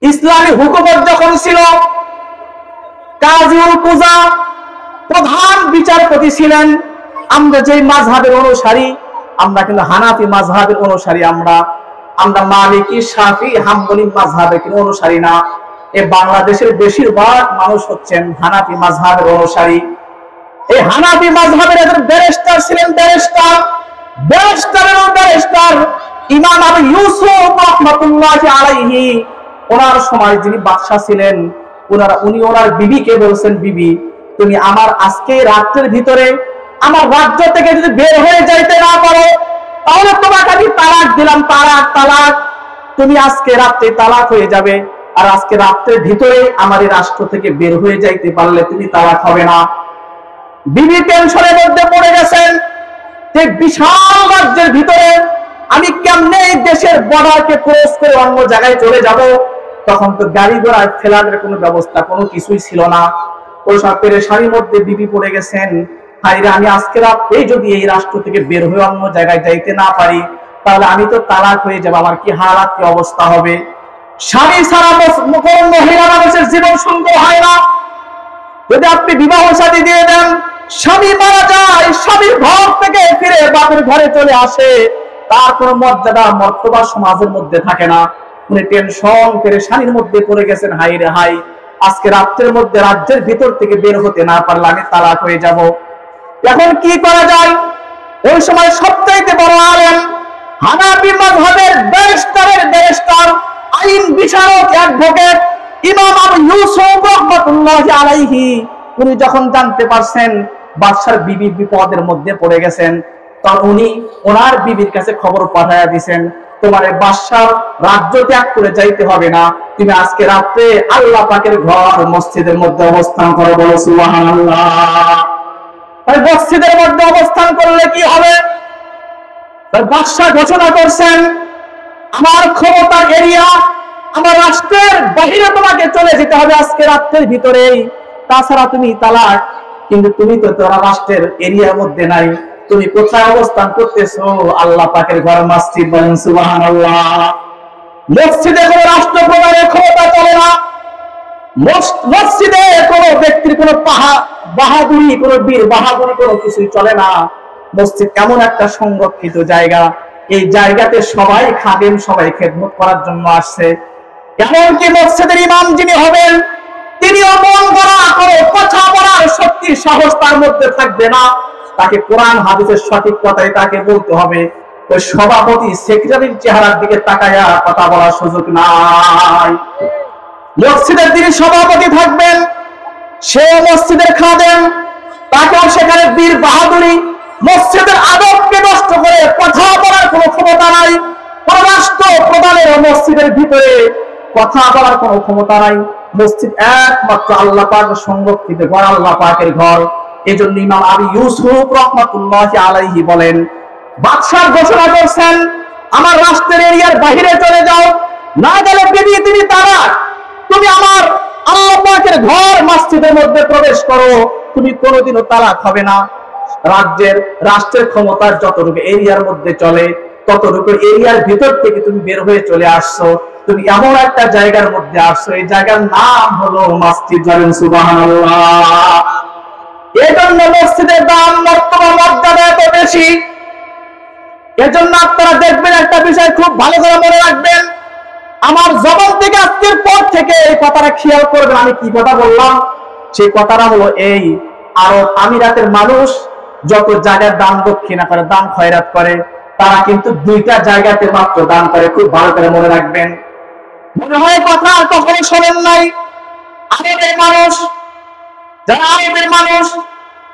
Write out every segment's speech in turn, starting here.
ইসলামী হুকুমত যখন ছিল, কাজী কুজা প্রধান বিচারপতি ছিলেন। আমরা যে মাযহাবের অনুসারী, আমরা কিন্তু হানাফি মাযহাবের অনুসারী। আমরা মালিকি, শাফি, হাম্বলি মাযহাবের কিন্তু অনুসারী না। এই বাংলাদেশের বেশিরভাগ মানুষ হচ্ছেন হানাফি মাযহাবের অনুসারী। এই হানাফি মাযহাবের একজন ব্যারিস্টার ছিলেন, ব্যারিস্টার ইমাম আবু ইউসুফ রাহমাতুল্লাহি আলাইহি। ওনার সময় যিনি বাদশা ছিলেন, উনি ওনার বিবিকে বলছেন, বিবি তুমি আমার আজকে রাত্রের ভিতরে আমার রাজ্য থেকে যদি বের হয়ে যাইতে না পারো, তাহলে তোমাকে আমি তালাক দিলাম, তালাক। তুমি আজকে রাত্রে তালাক হয়ে যাবে, আর আজকে রাত্রের ভিতরে আমার এই রাষ্ট্র থেকে বের হয়ে যাইতে পারলে তুমি তালাক হবে না। বিবি টেনশনের মধ্যে পড়ে গেছেন যে বিশাল রাজ্যের ভিতরে আমি কেমনে এই দেশের বর্ডারকে ক্রস করে অন্য জায়গায় চলে যাব। তখন তো গাড়ি ঘোড়া ফেলার কোনো ব্যবস্থা, কোনো কিছুই ছিল না। ওই সব পেরেশানির মধ্যে বিবি পড়ে গেছেন, হায়রে আমি আজকে রাতে যদি এই রাষ্ট্র থেকে বের হয়ে অন্য জায়গায় যাইতে না পারি, তাহলে আমি তো তালাক হয়ে যাব, আমার কি হালাত, কি অবস্থা হবে। স্বামী ছাড়া মহিলা মানুষের জীবন সুন্দর হয় না। যদি আপনি বিবাহ শাদী দিয়ে দেন, স্বামী মারা যায়, স্বামীর ঘর থেকে ফিরে বাপের ঘরে চলে আসে, তার কোনো মর্যাদা মর্তবা সমাজের মধ্যে থাকে না। উনি টেনশন পেরেশানির মধ্যে পড়ে গেছেন, হাই রে হাই, আজকে রাত্রের মধ্যে রাজ্যের ভিতর থেকে বের হতে না পারলে আমি তালাক হয়ে যাব। এখন কি করা যায়? ওই সময় সবচাইতে বড় আলেম, হানাফি মাযহাবের ব্যারিস্টার, আইন বিচারক, অ্যাডভোকেট ইমাম আবু ইউসুফ রাহমাতুল্লাহি আলাইহি, উনি যখন জানতে পারছেন বাদশার বিবি বিপদের মধ্যে পড়ে গেছেন, তখন উনি ওনার বিবির কাছে খবর পাঠায়া দিয়েছেন, তোমার বাদশার রাজ্য ত্যাগ করে যাইতে হবে না, তুমি আজকে রাতে আল্লাহ পাকের ঘর মসজিদের মধ্যে অবস্থান করো। বলো সুবহানাল্লাহ। মসজিদের মধ্যে অবস্থান করলে কি হবে? বাদশা ঘোষণা করছেন, আমার ক্ষমতার এরিয়া, আমার রাষ্ট্রের বাহিরে তোমাকে চলে যেতে হবে আজকে রাত্রের ভিতরেই, তাছাড়া তুমি তালাক। কিন্তু তুমি তো তোমার রাষ্ট্রের এরিয়ার মধ্যে নাই, তুমি কোথায় অবস্থান করতেছো? আল্লাহ পাকের ঘর মসজিদ। বলেন সুবহানাল্লাহ। মসজিদে কোনো রাষ্ট্রপ্রধানের ক্ষমতা চলে না, মসজিদে কোনো ব্যক্তির কোনো বাহাদুরি, কোনো বীর বাহাদুরি কোনো কিছুই চলে না। মসজিদ এমন একটা সংরক্ষিত জায়গা, এই জায়গাতে সবাই খাদেম, সবাই খেদমত করার জন্য আসছে। এমনকি মসজিদের ইমাম যিনি হবেন, তিনিও মন গড়া করে কথা বলার শক্তি, সাহস তার মধ্যে থাকবে না। তাকে কোরআন হাদিসের সঠিক কথাই তাকে বলতে হবে। ওই সভাপতি সেক্রেটারির চেহারার দিকে তাকায়া কথা বলার সুযোগ নাই। মসজিদের যিনি সভাপতি থাকবেন, সে মসজিদের খাদেম, তাকেও সেখানে বীর বাহাদুরি, মসজিদের আদবকে নষ্ট করে কথা বলার কোনো ক্ষমতা নাই। রাষ্ট্র প্রধানের মসজিদের ভিতরে কথা বলার কোনো ক্ষমতা নাই। মসজিদ একমাত্র আল্লাহ পাক সংরক্ষিত ঘর, আল্লাহ পাকের ঘর। এই জন্য ইমাম আবু ইউসুফ রাহমাতুল্লাহি আলাইহি বলেন, বাদশাহ ঘোষণা করছেন, আমার রাষ্ট্রের এরিয়ার বাহিরে চলে যাও, না গেলে বিবি তুমি তালাক। তুমি আমার আল্লাহ পাকের ঘর মসজিদের মধ্যে প্রবেশ করো, তুমি কোনোদিনও তালাক হবে না। রাষ্ট্রের ক্ষমতার যতটুকু এরিয়ার মধ্যে চলে, ততটুকু এরিয়ার ভিতর থেকে তুমি বের হয়ে চলে আসছো, তুমি এমন একটা জায়গার মধ্যে আসছো, এই জায়গার নাম হলো মসজিদ। বলেন সুবহানাল্লাহ। এই জন্য মসজিদের দাম, মর্যাদা এত বেশি। এজন্য আপনারা দেখবেন, একটা বিষয় খুব ভালো করে মনে রাখবেন, আমার জবান থেকে আজকের পর থেকে এই কথাটা খেয়াল করবেন। আমি কি কথা বললাম? সেই কথাটা হলো এই, আরব আমিরাতের মানুষ যত জায়গায় দান দক্ষিণা করে, দান খয়রাত করে, তারা কিন্তু দুইটা জায়গাতে মাত্র দান করে। খুব ভালো করে মনে রাখবেন। মনে হয় কথা আর কখনো শোনেন নাই। আরবের মানুষ, যারা আরবের মানুষ,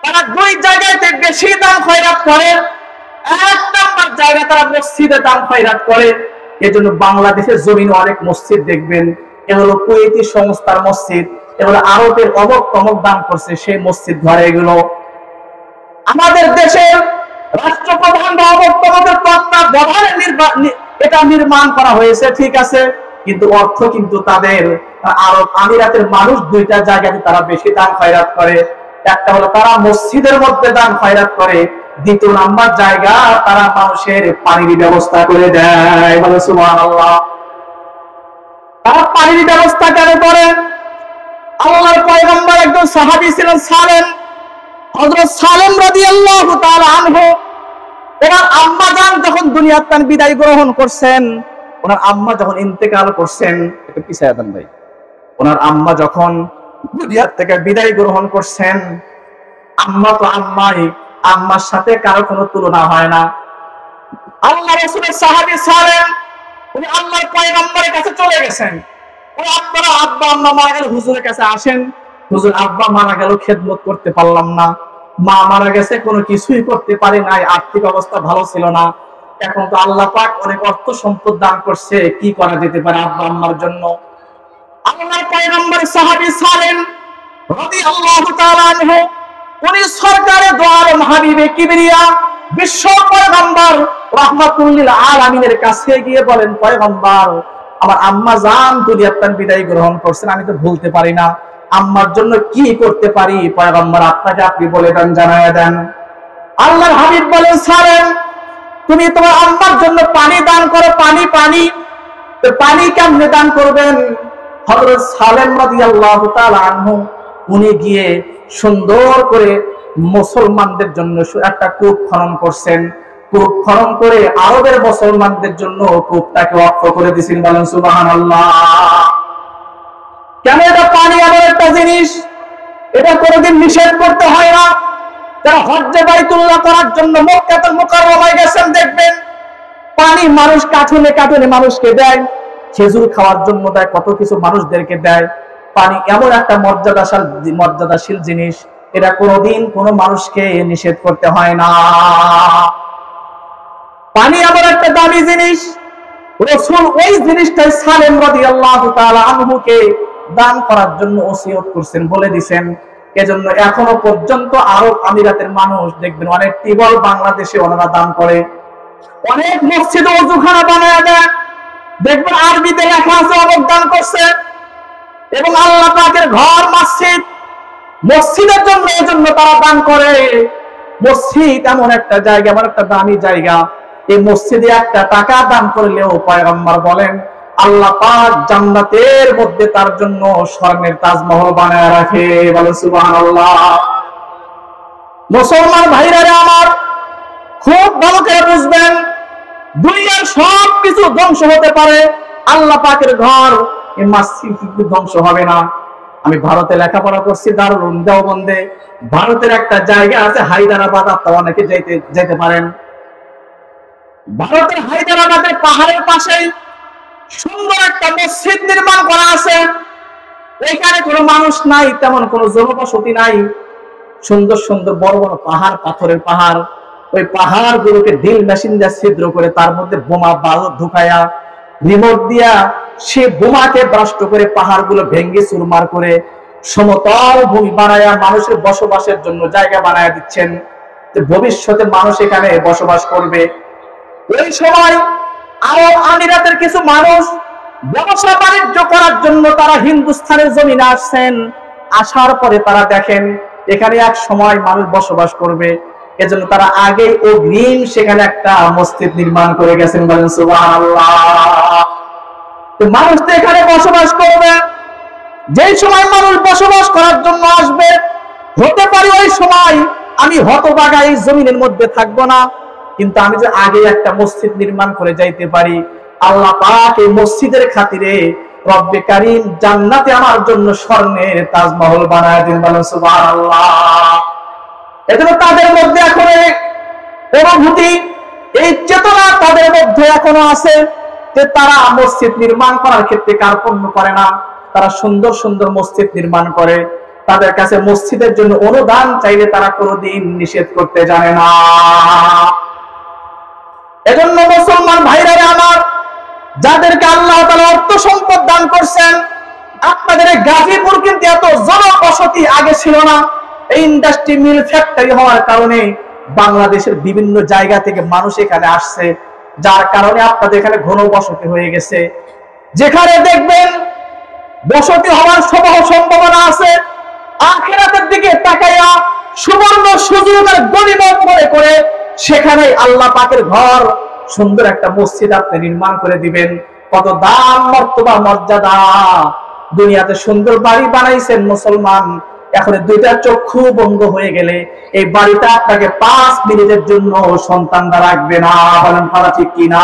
তারা দুই জায়গাতে বেশি দান খয়রাত করে। এক নম্বর জায়গা তারা মসজিদে দান খয়রাত করে। এজন্য বাংলাদেশের জমিনে অনেক মসজিদ দেখবেন, এগুলো কুয়েতি সংস্থার মসজিদ, এগুলো আরবের অমক তমক দান করছে সেই মসজিদ ঘরে। এগুলো আমাদের দেশের রাষ্ট্রপ্রধানরা অমক তমকের তত্ত্বাবধানে এটা নির্মাণ করা হয়েছে, ঠিক আছে, কিন্তু অর্থ কিন্তু তাদের। আরব আমিরাতের মানুষ দুইটা জায়গাতে তারা বেশি দান খয়রাত করে। একটা হলো তারা মসজিদের মধ্যে দান খয়রাত করে, দ্বিতীয় নাম্বার জায়গা তারা মানুষের পানির ব্যবস্থা করে দেয়। বলে সুবহানাল্লাহ। তারা পানির ব্যবস্থা কেন করেন? আল্লাহর পয়গম্বর একজন সাহাবী ছিলেন সালেম, হযরত সালেম রাদিয়াল্লাহু তাআলা আনহু। ওনার আম্মা জান যখন দুনিয়ার থেকে বিদায় গ্রহণ করছেন, ওনার আম্মা যখন ইন্তেকাল করছেন, একটু পিছায়া দেন ভাই। ওনার আম্মা যখন দুনিয়ার থেকে বিদায় গ্রহণ করছেন, আম্মা তো আম্মাই, আম্মার সাথে কারো কোনো তুলনা হয় না। আল্লাহ রাসূলের সাহাবী সালেম উনি আল্লাহর পয়গম্বরের কাছে চলে গেছেন। ওই আপনারা আব্বা আম্মা মারা গেল, হুজুরের কাছে আসেন, হুজুর আব্বা মারা গেল, খেদমত করতে পারলাম না, মা মারা গেছে, কোনো কিছুই করতে পারি নাই, আর্থিক অবস্থা ভালো ছিল না, এখন তো আল্লাহ পাক অনেক অর্থ সম্পদ দান করছে, কি করা যেতে পারে আব্বা আম্মার জন্য? আল্লাহর পয়গম্বর সাহাবী সালেম রাদিয়াল্লাহু তাআলা আনহু উনি সরকারে দো আলম হাবিবে কিবরিয়া বিশ্ব পয়গম্বর রাহমাতুল লিল আলামিনের কাছে গিয়ে বলেন, পয়গম্বর আমার আম্মা জান দুনিয়ার থেকে বিদায় গ্রহণ করছেন, আমি তো ভুলতে পারি না, আম্মার জন্য কি করতে পারি? পয়গম্বর আপনাকে আপনি বলে দেন, জানায়া দেন। আল্লাহর হাবিব বলেন, সালেম তুমি তোমার আম্মার জন্য পানি দান করো। পানি পানি তো পানি কেমনে দান করবেন? হযরত সালেম রাদিয়াল্লাহু তাআলা আনহু উনি গিয়ে সুন্দর করে মুসলমানদের জন্য একটা কূপ খনন করছেন। কূপ খনন করে আরবের মুসলমানদের জন্য কূপটাকে ওয়াকফ করে দিয়েছেন। বলেন সুবহানাল্লাহ। কেন? এটা পানি এমন একটা জিনিস, এটা কোনোদিন নিষেধ করতে হয় না। যারা হজ্জে বাইতুল্লাহ করার জন্য মক্কাতুল মুকাররমায় গেছেন, দেখবেন পানি মানুষ কাঠুনে কাঠুনে মানুষকে দেয়, খেজুর খাওয়ার জন্য দেয়, কত কিছু মানুষদেরকে দেয়। পানি এমন একটা মর্যাদাশীল জিনিস, এটা কোনোদিন কোনো মানুষকে নিষেধ করতে হয় না। পানি এমন একটা দামি জিনিস, রাসূল ওই জিনিসটাই সালেম রাদিয়াল্লাহু তাআলা আনহুকে দান করার জন্য ওসিয়ত করছেন, বলে দিবেন। এজন্য এখনো পর্যন্ত আরব আমিরাতের মানুষ দেখবেন অনেক টিউবওয়েল বাংলাদেশে ওনারা দান করে, অনেক মসজিদে ওযুখানা বানায় দেয়, দেখবেন আরবিতে লেখা আছে অমুক দান করছে। এবং আল্লাহ পাকের ঘর মসজিদ, মসজিদের জন্য এজন্য তারা দান করে। মসজিদ এমন একটা জায়গা, এমন একটা দামি জায়গা, এই মসজিদে একটা টাকা দান করলেও পয়গম্বর বলেন আল্লাহ পাক জান্নাতের মধ্যে তার জন্য স্বর্ণের তাজমহল বানায় রাখে। বলেন সুবহানাল্লাহ। মুসলমান ভাইরা আমার, খুব ভালো করে বুঝবেন, দুনিয়ার সব কিছু ধ্বংস হতে পারে, আল্লাহ পাকের ঘর এই মসজিদ কিন্তু ধ্বংস হবে না। আমি ভারতে লেখাপড়া করছি, দারুল উলুম দেওবন্দে। ভারতের একটা জায়গা আছে হায়দ্রাবাদ, আপনারা অনেকে যেতে পারেন। ভারতের হায়দ্রাবাদের পাহাড়ের পাশে সুন্দর একটা মসজিদ নির্মাণ করা আছে। এখানে কোনো মানুষ নাই, তেমন কোনো জনবসতি নাই। সুন্দর সুন্দর বড় বড় পাহাড়, পাথরের পাহাড়। ওই পাহাড় গুলোকে ড্রিল মেশিন দিয়ে ছিদ্র করে তার মধ্যে বোমা বারুদ ঢুকায়া, রিমোট দিয়া সে বোমাকে ব্রাস্ট করে পাহাড় গুলো ভেঙ্গে চুরমার করে সমতল ভূমি বানায়া মানুষের বসবাসের জন্য জায়গা বানায়া দিচ্ছেন, যে ভবিষ্যতে মানুষ এখানে বসবাস করবে। ওই সময় আরব আমিরাতের কিছু মানুষ ব্যবসা বাণিজ্য করার জন্য তারা হিন্দুস্তানের জমিনে আসছেন। আসার পরে তারা দেখেন এখানে এক সময় মানুষ বসবাস করবে, এজন্য তারা আগেই অগ্রিম সেখানে একটা মসজিদ নির্মাণ করে গেছেন। বলেন সুবহানাল্লাহ। মানুষ তো এখানে বসবাস করবে, যেই সময় মানুষ বসবাস করার জন্য আসবে, হতে পারে ওই সময় আমি হতভাগা এই জমিনের মধ্যে থাকবো না, কিন্তু আমি যে আগে একটা মসজিদ নির্মাণ করে যাইতে পারি, আল্লাহ পাক এই মসজিদের খাতিরে রব্বে কারীম জান্নাতে আমার জন্য স্বর্ণের তাজমহল বানায় দিন। বলেন সুবহানাল্লাহ। এজন্য তাদের মধ্যে এখন অনুভূতি, এই চেতনা তাদের মধ্যে এখনো আছে যে তারা মসজিদ নির্মাণ করার ক্ষেত্রে কার্পণ্য করে না, তারা সুন্দর সুন্দর মসজিদ নির্মাণ করে। তাদের কাছে মসজিদের জন্য অনুদান চাইলে তারা কোনোদিন নিষেধ করতে জানে না। এজন্য মুসলমান ভাইরা আমার, যাদেরকে আল্লাহ তাআলা অর্থ সম্পদ দান করছেন, আপনাদের গাজীপুর কিন্তু এত জনবসতি আগে ছিল না। এই ইন্ডাস্ট্রি, মিল, ফ্যাক্টরি হওয়ার কারণে বাংলাদেশের বিভিন্ন জায়গা থেকে মানুষ এখানে আসছে, যার কারণে আপনাদের এখানে ঘন বসতি হয়ে গেছে। যেখানে দেখবেন বসতি হওয়ার সম্ভাবনা আছে, আখিরাতের দিকে তাকাইয়া সুবর্ণ সুযোগের গনিমত মনে করে সেখানে আল্লাহ পাকের ঘর, সুন্দর একটা মসজিদ আপনি নির্মাণ করে দিবেন। কত দাম, মর্তবা, মর্যাদা। দুনিয়াতে সুন্দর বাড়ি বানাইছেন মুসলমান, এখন দুইটা চক্ষু বন্ধ হয়ে গেলে এই বাড়িটা আপনাকে 5 মিনিটের জন্য সন্তানরা রাখবে না। বলেন কথা ঠিক কিনা?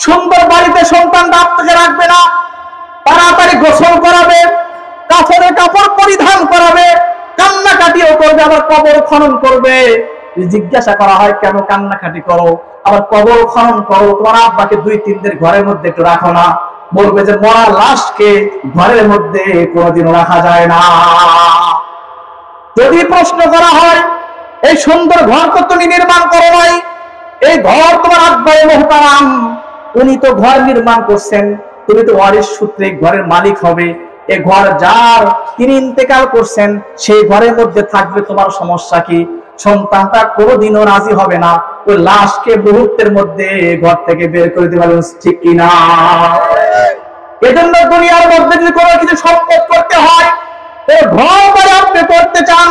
সুন্দর বাড়িতে সন্তানরা আপনাকে রাখবে না। তাড়াতাড়ি গোসল করাবে, কাপড়ে কাপড় পরিধান করাবে, কান্নাকাটিও করবে, আবার কবর খনন করবে। জিজ্ঞাসা করা হয় কেন কান্নাকাটি করো, আবার কবর খনন করো, তোমার আব্বাকে 2-3 দিন ঘরের মধ্যে একটু রাখো না। বলবে যে মরা লাশকে ঘরের মধ্যে কোনোদিনও রাখা যায় না। যদি প্রশ্ন করা হয় এই সুন্দর ঘর তো তুমি নির্মাণ করো নাই, এই ঘর তোমার আব্বাই মুহতারাম উনি তো ঘর নির্মাণ করছেন, তুমি তো ওয়ারিশ সূত্রে ঘরের মালিক হবে। এই ঘর যার তিনি ইন্তেকাল করছেন সেই ঘরের মধ্যে থাকবে, তোমার সমস্যা কি? সন্তানটা কোনোদিনও রাজি হবে না ওই লাশকে মুহূর্তের মধ্যে ঘর থেকে বের করে দিতে পারবেন, ঠিক কিনা? এজন্য দুনিয়ার মধ্যে যদি কোনো কিছু সম্পদ করতে হয়, ঘর বাড়ি আপনি করতে চান,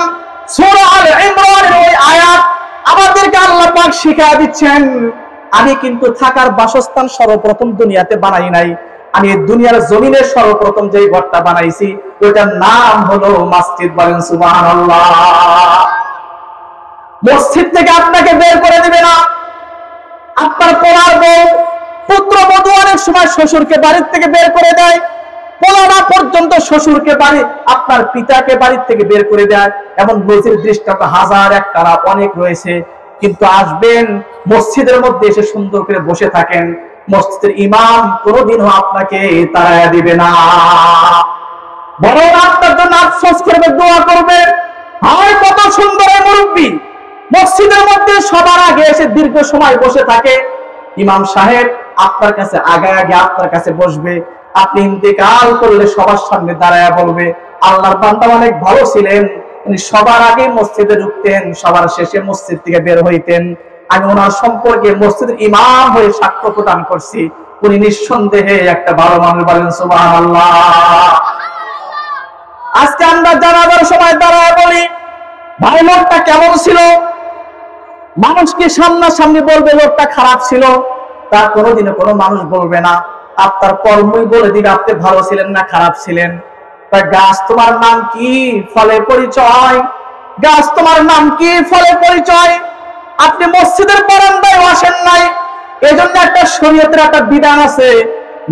সূরা আল ইমরানের ওই আয়াত আমাদেরকে আল্লাহ পাক শিখিয়ে দিচ্ছেন, আমি কিন্তু থাকার বাসস্থান সর্বপ্রথম দুনিয়াতে বানাই নাই, আমি দুনিয়ার জমিনে সর্বপ্রথম যে ঘরটা বানাইছি ওটার নাম হলো মসজিদ। বলেন সুবহানাল্লাহ। মসজিদ থেকে আপনাকে বের করে দিবে না। আপনার পোলার বউ, পুত্র বধূ অনেক সময় শ্বশুরকে বাড়ির থেকে বের করে দেয়, পোলারা পর্যন্ত শ্বশুরকে বাড়ি, আপনার পিতাকে বাড়ির থেকে বের করে দেয়। এমন নজির দৃষ্টান্ত হাজার একটানা অনেক রয়েছে। কিন্তু আসবেন মসজিদের মধ্যে এসে সুন্দর করে বসে থাকেন, মসজিদের ইমাম কোনোদিনও আপনাকে তাড়ায়া দিবে না, বরং আপনার জন্য আফসোস করবে, দোয়া করবে। হয় কত সুন্দর মুরব্বী মসজিদের মধ্যে সবার আগে এসে দীর্ঘ সময় বসে থাকে, ইমাম সাহেব আপনার কাছে আগে আগে আপনার কাছে বসবে, আপনি ইন্তেকাল করলে সবার সামনে দাঁড়ায়া বলবে আল্লাহর বান্দা অনেক ভালো ছিলেন, উনি সবার আগে মসজিদে ঢুকতেন, সবার শেষে মসজিদ থেকে বের হইতেন, আমি ওনার সম্পর্কে মসজিদের ইমাম হয়ে সাক্ষ্য প্রদান করছি, উনি নিঃসন্দেহে একটা ভালো মানুষ। বলেন সুবহানাল্লাহ। আজকে আমরা জানাজার সময় দাঁড়ায় বলি ভাই লোকটা কেমন ছিল, মানুষকে সামনাসামনি বলবে লোকটা খারাপ ছিল, তা কোনোদিনও কোনো মানুষ বলবে না, আপনার কর্মই বলে দিবে আপনি ভালো ছিলেন না খারাপ ছিলেন। গাছ তোমার নাম কি, ফলে পরিচয়, গাছ তোমার নাম কি, ফলে পরিচয়। আপনি মসজিদের বারান্দায় আসেন নাই, এজন্য একটা শরীয়তের একটা বিধান আছে,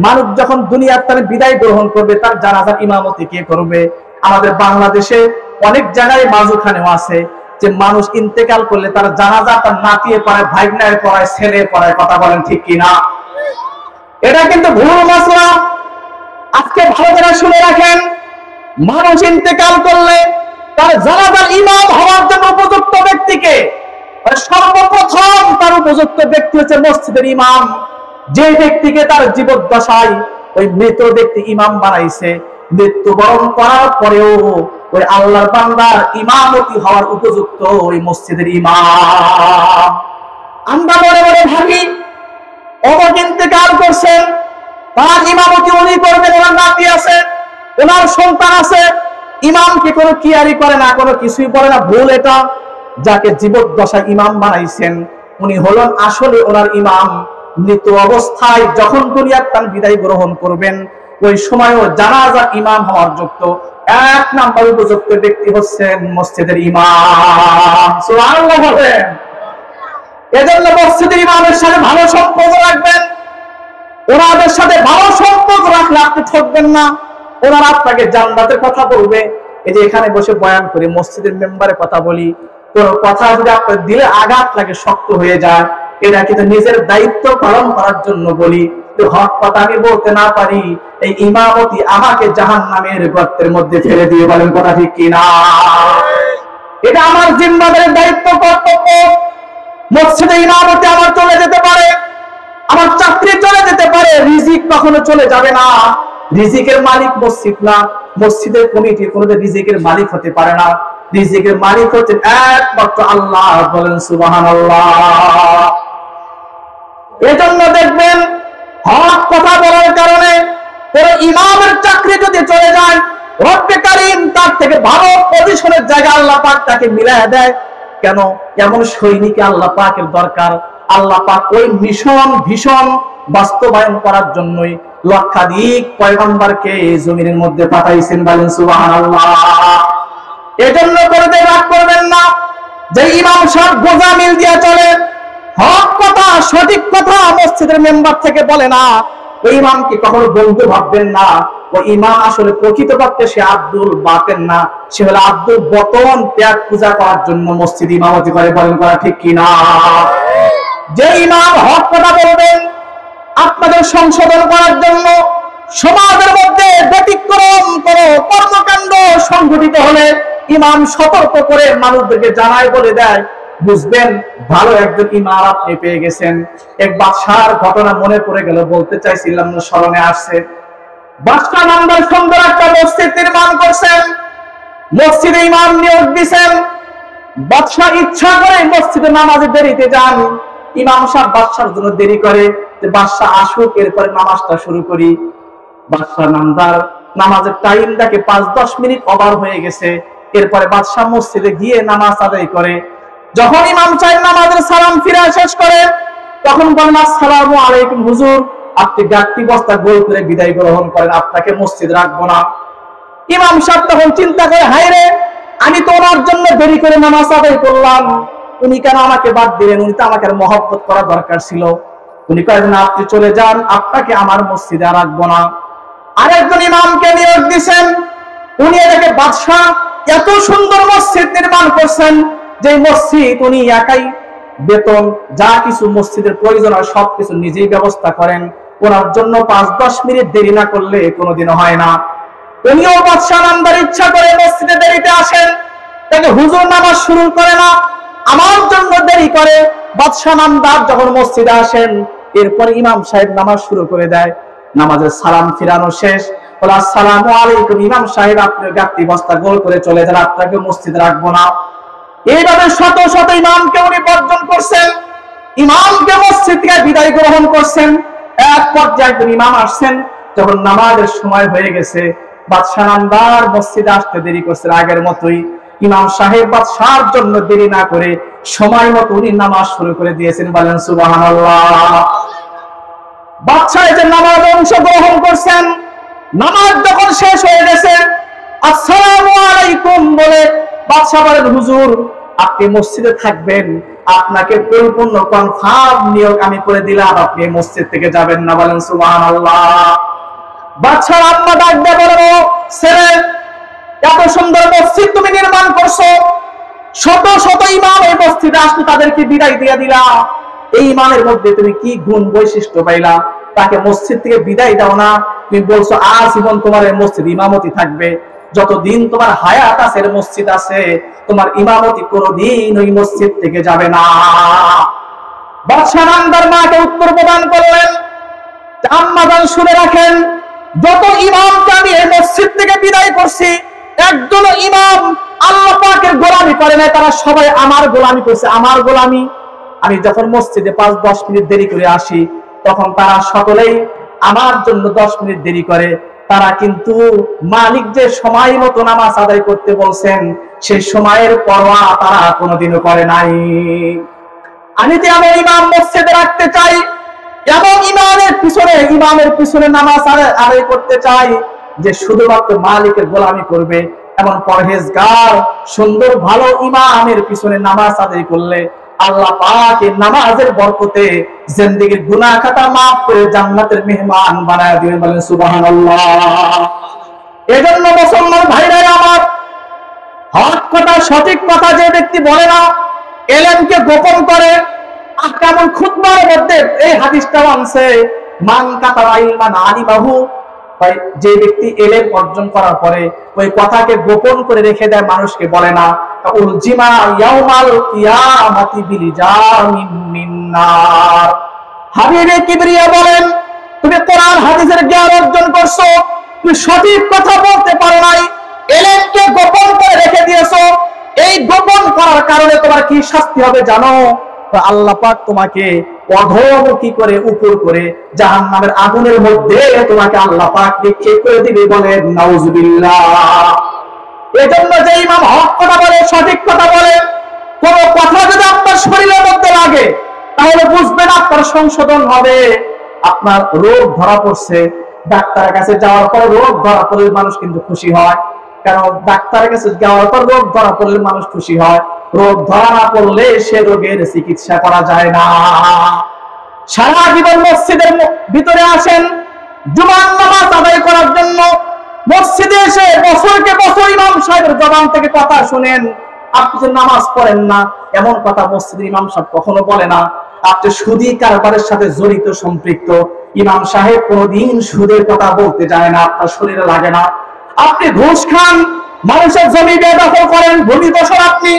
মানুষ যখন দুনিয়ার তার বিদায় গ্রহণ করবে তার জানাজার ইমামতি কে করবে? আমাদের বাংলাদেশে অনেক জায়গায় মাঝখানেও আছে যে মানুষ ইন্তেকাল করলে তার জানাজা তার নাতিয়ে পড়ায়, ভাইগনায় পড়ায়, ছেলে পড়ায়। কথা বলেন ঠিক কিনা? এটা কিন্তু ভুল মাসলা। আজকে ভালো করে শুনে রাখেন, মানুষ ইন্তেকাল করলে তার জানাজার ইমাম হওয়ার জন্য উপযুক্ত ব্যক্তিকে, সর্বপ্রথম তার উপযুক্ত ব্যক্তি হচ্ছে মসজিদের ইমাম। যে ব্যক্তিকে তার জীবদ্দশায় ওই মৃত ব্যক্তি ইমাম বানাইছে, মৃত্যুবরণ করার পরেও ওই আল্লাহর বান্দার ইমামতি হওয়ার উপযুক্ত ওই মসজিদের ইমাম। আমরা মনে মনে ভাবি অমুক ইন্তেকাল করছেন, তার ইমামতি উনি করবেন, ওনার নাতি আছে, ওনার সন্তান আছে, ইমামকে কোনো কিয়ারি করে না, কোনো কিছুই বলে না। ভুল এটা। যাকে জীবদ্দশায় ইমাম বানাইছেন উনি হলেন আসলে ওনার ইমাম। মৃত অবস্থায় যখন দুনিয়ার তার বিদায় গ্রহণ করবেন ওই সময়ও জানাজার ইমাম হওয়ার যোগ্য 1 নাম্বার উপযুক্ত ব্যক্তি হচ্ছেন মসজিদের ইমাম। সুবহানাল্লাহ বলেন। এজন্য মসজিদের ইমামের সাথে ভালো সম্পর্ক রাখবেন, ওনাদের সাথে ভালো সম্পর্ক রাখলে আপনি ঠকবেন না, ওনারা আপনাকে জান্নাতের কথা বলবে। এই যে এখানে বসে বয়ান করি, মসজিদের মেম্বারে কথা বলি, কোন কথা যদি আপনার দিলে আঘাত লাগে, শক্ত হয়ে যায়, এটা কিন্তু নিজের দায়িত্ব পালন করার জন্য বলি। তো হক কথা আমি বলতে না পারি, এই ইমামতি আমাকে জাহান্নামের গর্তের মধ্যে ফেলে দিয়ে। বলেন কথা ঠিক কিনা? এটা আমার জিম্মাদারের দায়িত্ব, কর্তব্য। মসজিদে ইমামতি আমার চলে যেতে পারে, আমার চাকরি চলে যেতে পারে, রিজিক কখনো চলে যাবে না। রিজিকের মালিক মসজিদ না, মসজিদের কমিটি কোনোদিন রিজিকের মালিক হতে পারে না। রিজিকের মালিক হচ্ছেন একমাত্র আল্লাহ। বলেন সুবহানাল্লাহ। এজন্য দেখবেন হক কথা বলার কারণে পুরো ইমামের চাকরি যদি চলে যায়, রব্বে কারীম তার থেকে ভালো পজিশনের জায়গা আল্লাহ পাক তাকে মিলায় দেয়। কেন? এমন সৈনিক আল্লাহ পাকের দরকার আল্লাহ পাক ওই মিশন ভীষণ বাস্তবায়ন করার জন্যই লক্ষাধিক পয়গম্বরকে জমিনের মধ্যে পাঠাইছেন। বলেন সুবহানাল্লাহ। এজন্য করতে রাগ করবেন না যে ইমাম সাহেব গোজা মিল দিয়ে চলে, হক কথা সঠিক কথা মসজিদের মেম্বার থেকে বলে না, ওই ইমামকে কখনো বন্ধু ভাববেন না। ওই ইমাম আসলে প্রকৃতপক্ষে সে আব্দুল বাতেন না, সে হলো আব্দুল বতন, ত্যাগ পূজা করার জন্য মসজিদ ইমামতি করে। বলেন করা ঠিক কিনা? যে ইমাম হক কথা বলবেন আপনাদের সংশোধন করার জন্য, সমাজের মধ্যে ব্যতিক্রম কোনো কর্মকাণ্ড সংঘটিত হলে ইমাম সতর্ক করে মানুষদেরকে জানায় বলে দেয়, বুঝবেন ভালো একজন ইমাম আপনি পেয়ে গেছেন। এক বাদশার ঘটনা মনে পড়ে গেল, বলতে চাইছিলাম না, স্মরণে আসছে। বাদশা নামদার সুন্দর একটা মসজিদ নির্মাণ করছেন, মসজিদে ইমাম নিয়োগ দিচ্ছেন। বাদশা ইচ্ছা করে মসজিদে নামাজে দেরিতে যান, ইমাম সাহেব বাদশার জন্য দেরি করে যে বাদশা আসুক এরপরে নামাজটা শুরু করি। বাদশা নামদার নামাজের টাইম দেখে 5-10 মিনিট ওভার হয়ে গেছে। এরপরে বাদশা মসজিদে গিয়ে নামাজ আদায় করে। যখন ইমাম সাহেব নামাজের সালাম ফিরা শেষ করে তখন বলেন, আসসালামু আলাইকুম হুজুর, আপনি গাট্টি বস্তা গোল করে বিদায় গ্রহণ করেন, আপনাকে মসজিদ রাখবো না। ইমাম সাহেব তখন চিন্তা করে, হায় রে, আমি তো ওনার জন্য দেরি করে নামাজ আদায় করলাম, উনি কেন আমাকে বাদ দিলেন? উনি তো আমাকে মহব্বত করা দরকার ছিল। উনি কয়েন না, আপনি চলে যান, আপনাকে আমার মসজিদে রাখবো না। আরেকজন ইমামকে নিয়োগ দিচ্ছেন, উনি এটাকে বাদশা এত সুন্দর মসজিদ নির্মাণ করছেন যে মসজিদ উনি একাই বেতন যা কিছু মসজিদের প্রয়োজন হয় সবকিছু নিজেই ব্যবস্থা করেন। ওনার জন্য 5-10 মিনিট দেরি না করলে কোনোদিনও হয় না। উনিও বাদশা নামদার ইচ্ছা করে মসজিদে দেরিতে আসেন, তাকে হুজুর নামাজ শুরু করে না, আমার জন্য দেরি করে। বাদশা নামদার যখন মসজিদে আসেন এরপর ইমাম সাহেব নামাজ শুরু করে দেয়। নামাজের সালাম ফিরানো শেষ, বলে আসসালামু আলাইকুম, ইমাম সাহেব আপনি গাট্টি বস্তা গোল করে চলে যান, আপনাকে মসজিদে রাখবো না। এইভাবে শত শত ইমামকে উনি বর্জন করছেন, ইমামকে মসজিদ থেকে বিদায় গ্রহণ করছেন। এক পর্যায়ে একজন ইমাম আসছেন, যখন নামাজের সময় হয়ে গেছে, বাদশা নামদার মসজিদে আসতে দেরি করছেন আগের মতোই। ইমাম সাহেব বাদশার জন্য দেরি না করে সময় মতো উনি নামাজ শুরু করে দিয়েছেন। বলেন সুবহানাল্লাহ। বাদশা যে নামাজ অংশগ্রহণ করছেন, নামাজ যখন শেষ হয়ে গেছে, আসসালামু আলাইকুম বলে বাদশা বলেন, হুজুর আপনি মসজিদে থাকবেন, আপনাকে পরিপূর্ণ কনফার্ম নিয়োগ আমি করে দিলাম, আপনি মসজিদ থেকে যাবেন না। বলেন সুবহানাল্লাহ। বাদশার আম্মা ডাক দিয়ে বলেন, ছেলে, এত সুন্দর মসজিদ তুমি নির্মাণ করছো, শত শত ইমাম এই মসজিদে আসতো, তাদেরকে বিদায় দিয়ে দিলা, এই ইমামের মধ্যে তুমি কি গুণ বৈশিষ্ট্য পাইলা? তাকে মসজিদ থেকে বিদায় দাও না। তুমি বলছো আজীবন তোমার এই মসজিদ ইমামতি থাকবে, যতদিন তোমার হায়াত আছে মসজিদ আছে, তোমার ইমামতি কোনদিন ওই মসজিদ থেকে যাবে না। বাদশা নামদার মাকে উত্তর প্রদান করলেন, আম্মাজান শুনে রাখেন, যত ইমামকে আমি এই মসজিদ থেকে বিদায় করছি, একজন ইমাম আল্লাহ পাকের গোলামি করে নাই, তারা সবাই আমার গোলামি করছে। আমার গোলামি, আমি যখন মসজিদে 5-10 মিনিট দেরি করে আসি, তখন তারা সকলেই আমার জন্য 10 মিনিট দেরি করে। তারা কিন্তু মালিক যে সময় মতো নামাজ আদায় করতে বলছেন সেই সময়ের পরোয়া তারা কোনোদিনও করে নাই। আমি যে আমার ইমাম মসজিদে রাখতে চাই এবং ইমামের পিছনে নামাজ আদায় করতে চাই, যে শুধুমাত্র মালিকের গোলামি করবে এমন পরহেজগার সুন্দর ভালো ইমামের পিছনে নামাজ আদায় করলে আল্লাহ পাক এই নামাজের বরকতে জিন্দেগীর গুনাহ খাতা maaf করে জান্নাতের মেহমান বানায় দিবেন। বলেন সুবহানাল্লাহ। এজন্য মুসলমান ভাইরা আমার, হক কথা সঠিক কথা যে ব্যক্তি বলে না, ইলমকে গোপন করে, আহকামুল খুতবার মধ্যে এই হাদিসটা আনছে, মান কাতাবা ইলমান আলিমাহু, যে ব্যক্তি ইলম অর্জন করার পরে ওই কথাকে গোপন করে রেখে দেয়, মানুষকে বলে না, উলজিমা ইয়াউমাল কিয়ামাতি বিলিজামিন মিন নার। হাবিবে কিবরিয়া বলেন, তুমি কোরআন হাদিসের জ্ঞান অর্জন করছো, তুমি সঠিক কথা বলতে পারো নাই, ইলমকে গোপন করে রেখে দিয়েছো, এই গোপন করার কারণে তোমার কি শাস্তি হবে জানো? আল্লাহ পাক তোমাকে অধোমুখী করে উপর করে জাহান্নামের আগুনের মধ্যে তোমাকে আল্লাহ পাক নিক্ষেপ করে দিবে। বলেন নাউজুবিল্লাহ। এজন্য যে ইমাম হক কথা বলে, সঠিক কথা বলে, কোন কথা যদি আপনার শরীরের মধ্যে লাগে তাহলে বুঝবেন আপনার সংশোধন হবে। আপনার রোগ ধরা পড়ছে, ডাক্তারের কাছে যাওয়ার পর রোগ ধরা পড়লে মানুষ কিন্তু খুশি হয়, কারণ ডাক্তারের কাছে যাওয়ার পর রোগ ধরা পড়লে মানুষ খুশি হয়। রোগ ধরা না পড়লে সে রোগের চিকিৎসা করা যায় না। সারা জীবন মসজিদের ভিতরে আসেন জুমার নামাজ আদায় করার জন্য, মসজিদে এসে বছরকে বছর ইমাম সাহেবের জবান থেকে কথা শুনেন, আপনি যে নামাজ পড়েন না এমন কথা মসজিদের ইমাম সাহেব কখনো বলে না। আপনি সুদী কারবারের সাথে জড়িত সম্পৃক্ত, ইমাম সাহেব কোনোদিন সুদের কথা বলতে যায় না, আপনার শরীরে লাগে না। আপনি ঘুষ খান, মানুষের জমি বেদখল করেন, ভূমি দখল, আপনি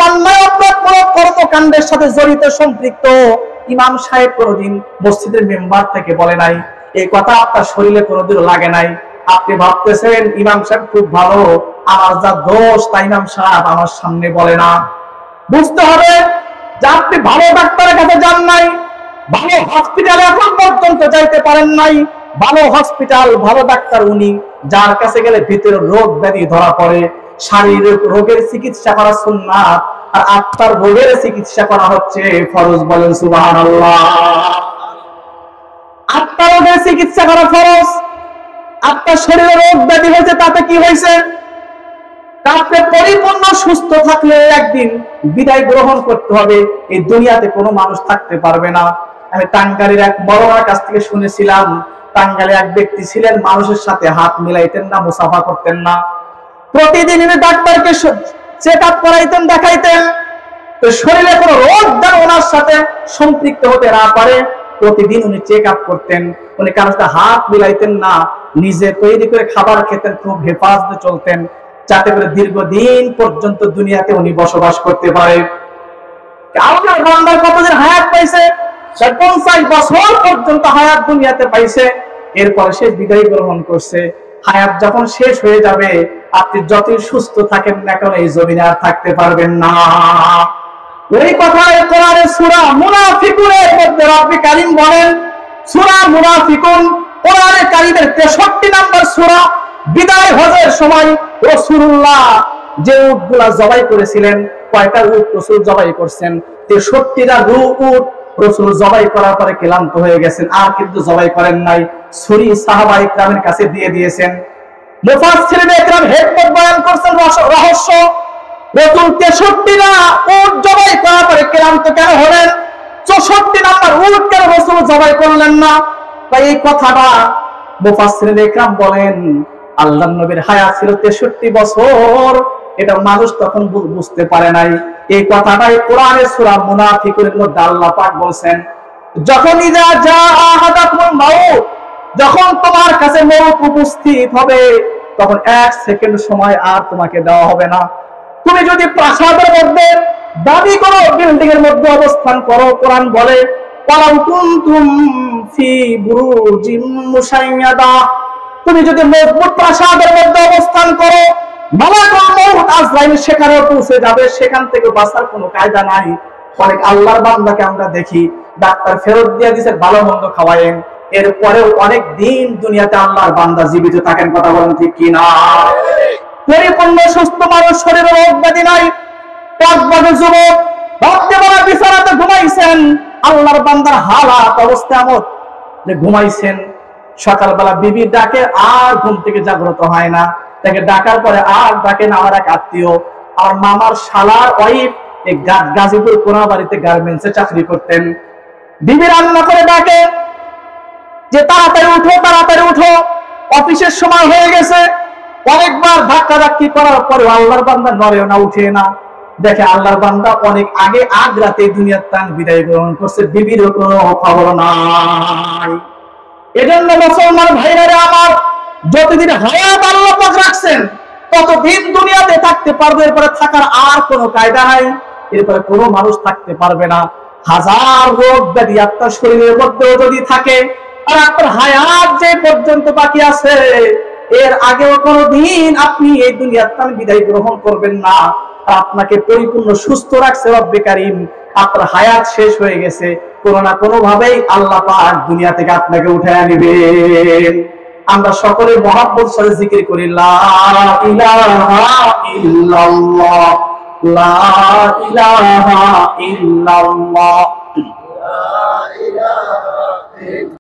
অন্যায় অপরাধ কর্মকাণ্ডের সাথে জড়িত সম্পৃক্ত, ইমাম সাহেব কোনোদিন মসজিদের মেম্বার থেকে বলে নাই, এই কথা আপনার শরীরে কোনোদিন লাগে নাই। আপনি ভাবতেছেন ইমাম সাহেব খুব ভালো, আমার যা দোষ তা ইমাম সাহেব আমার সামনে বলে না। বুঝতে হবে যে আপনি ভালো ডাক্তারের কাছে যান নাই, ভালো হসপিটালে এখন পর্যন্ত যাইতে পারেন নাই। ভালো হসপিটাল, ভালো ডাক্তার উনি যার কাছে গেলে ভিতরে রোগ ব্যাধি ধরা পড়ে। শারীরিক রোগের চিকিৎসা করা সুন্নাত, আর আত্মার রোগের চিকিৎসা করা হচ্ছে ফরজ। বলেন সুবহানাল্লাহ। আত্মার রোগের চিকিৎসা করা ফরজ। আপনার শরীরে রোগ ব্যাধি হয়েছে, তাতে কি হয়েছে? আপনি পরিপূর্ণ সুস্থ থাকলে একদিন বিদায় গ্রহণ করতে হবে, এই দুনিয়াতে কোনো মানুষ থাকতে পারবে না। আমি টাঙ্গাইলের এক বড়র কাছ থেকে শুনেছিলাম, টাঙ্গাইলে এক ব্যক্তি ছিলেন, মানুষের সাথে হাত মিলাইতেন না, মুসাফা করতেন না। প্রতিদিন ডাক্তারকে চেক আপ করাইতেন, দেখাইতেন, তো শরীরে কোনো রোগ যেন ওনার সাথে সম্পৃক্ত হতে না পারে প্রতিদিন উনি চেক আপ করতেন। উনি কারোর সাথে হাত মিলাইতেন না, নিজে তৈরি করে খাবার খেতেন, খুব হেফাজতে চলতেন, যাতে করে দীর্ঘদিন পর্যন্ত দুনিয়াতে উনি বসবাস করতে পারে। আল্লাহর বান্দা কতদিন হায়াত পাইছে? 50 বছর পর্যন্ত হায়াত দুনিয়াতে পাইছে। এরপরে সে বিদায় গ্রহণ করছে। হায়াত যখন শেষ হয়ে যাবে, আপনি যতই সুস্থ থাকেন না কেন এই জমিনে আর থাকতে পারবেন না। ওই কথায় কোরআনের সূরা মুনাফিকুনের মধ্যে রব্বুল কারীম বলেন, সূরা মুনাফিকুন কোরআনে কারীমের 63 নম্বর সূরা। বিদায় হজের সময় রাসূলুল্লাহ যে উটগুলা জবাই করেছিলেন, কয়টা উট রাসূল জবাই করছেন? 63টা উট রাসূল জবাই করার পরে ক্লান্ত হয়ে গেছেন, আর কিন্তু জবাই করেন নাই। ছুরি সাহাবায়ে কেরামের কাছে দিয়ে দিয়েছেন। মুফাসসিরিনে কেরাম হিকমত বয়ান করছেন, রহস্য। রাসূল 63টা উট জবাই করার পরে ক্লান্ত কেন হলেন? 64 নাম্বার উট কেন রাসূল জবাই করলেন না? তাই এই কথাটা মুফাসসিরিনে কেরাম বলেন, আল্লাহর নবীর হায়াত ছিল 63 বছর, এটা মানুষ তখন বুঝতে পারে নাই। এই কথাটাই কোরআনের সূরা মুনাফিকুনের মধ্যে আল্লাহ পাক বলেন, যখন ইজা জাআ আহাদাকুমুল মাউত, যখন তোমার কাছে মওত উপস্থিত হবে, তখন 1 সেকেন্ড সময় আর তোমাকে দেওয়া হবে না। তুমি যদি প্রাসাদের মধ্যে দাবি করো, বিল্ডিং এর মধ্যে অবস্থান করো, কোরআন বলে ওয়ালাউ কুনতুম ফি বুরুজিম মুশাইয়াদা, তুমি যদি মজবুত প্রাসাদের মধ্যে অবস্থান করো, মালাকুল মউত আজরাইল সেখানে পৌঁছে যাবে, সেখান থেকে বাঁচার কোনো কায়দা নাই। অনেক আল্লাহর বান্দাকে আমরা দেখি, ডাক্তার ফেরত দিয়ে দিয়েছে, ভালো মন্দ খাওয়ায়েন, এরপরেও অনেক দিন দুনিয়াতে আল্লাহর বান্দা জীবিত থাকেন। কথা বলেন ঠিক কি না? পরিপূর্ণ সুস্থ মানুষ, শরীরে রোগ ব্যাধি নাই, টকবগে যুবক, ভাবতে পারা বিছানাতে ঘুমাইছেন, আল্লাহর বান্দার হালাত অবস্থা এমন যে ঘুমাইছেন, সকালবেলা বিবি ডাকে আর ঘুম থেকে জাগ্রত হয় না, তাকে ডাকার পরে আর ডাকে না। আমার এক আত্মীয়, আমার মামার শালার ওয়াইফ, এই গাজীপুর কোনাবাড়িতে গার্মেন্টসে চাকরি করতেন। বিবি রান্না করে ডাকে যে তাড়াতাড়ি উঠো, তাড়াতাড়ি উঠো, অফিসের সময় হয়ে গেছে। অনেকবার ধাক্কা ধাক্কি করার পরে আল্লাহর বান্দা নড়েও না, উঠে না। দেখে আল্লাহর বান্দা অনেক আগে, আগ রাতে দুনিয়ার প্রাণ বিদায় গ্রহণ করছে, বিবিরও কোনো খবর নাই। এজন্য মুসলমান ভাইরা আমার, যতদিন হায়াত আল্লাহ পাক রাখছেন ততদিন দুনিয়াতে থাকতে পারবে, এরপরে থাকার আর কোনো কায়দা নাই, এরপরে কোনো মানুষ থাকতে পারবে না। হাজার রোগ ব্যাধি আপনার শরীরের মধ্যেও যদি থাকে, আর আপনার হায়াত যে পর্যন্ত বাকি আছে, এর আগেও কোনোদিন আপনি এই দুনিয়ার প্রাণ বিদায় গ্রহণ করবেন না। আপনাকে পরিপূর্ণ সুস্থ রাখছে রব্বে কারীম, আপনার হায়াত শেষ হয়ে গেছে, কোনো না কোনো ভাবেই আল্লাহ পাক দুনিয়া থেকে আপনাকে উঠায় নেবেন। আমরা সকলে মহব্বত সরে জিকির করি, লা ইলাহা ইল্লাল্লাহ, লা ইলাহা ইল্লাল্লাহ। না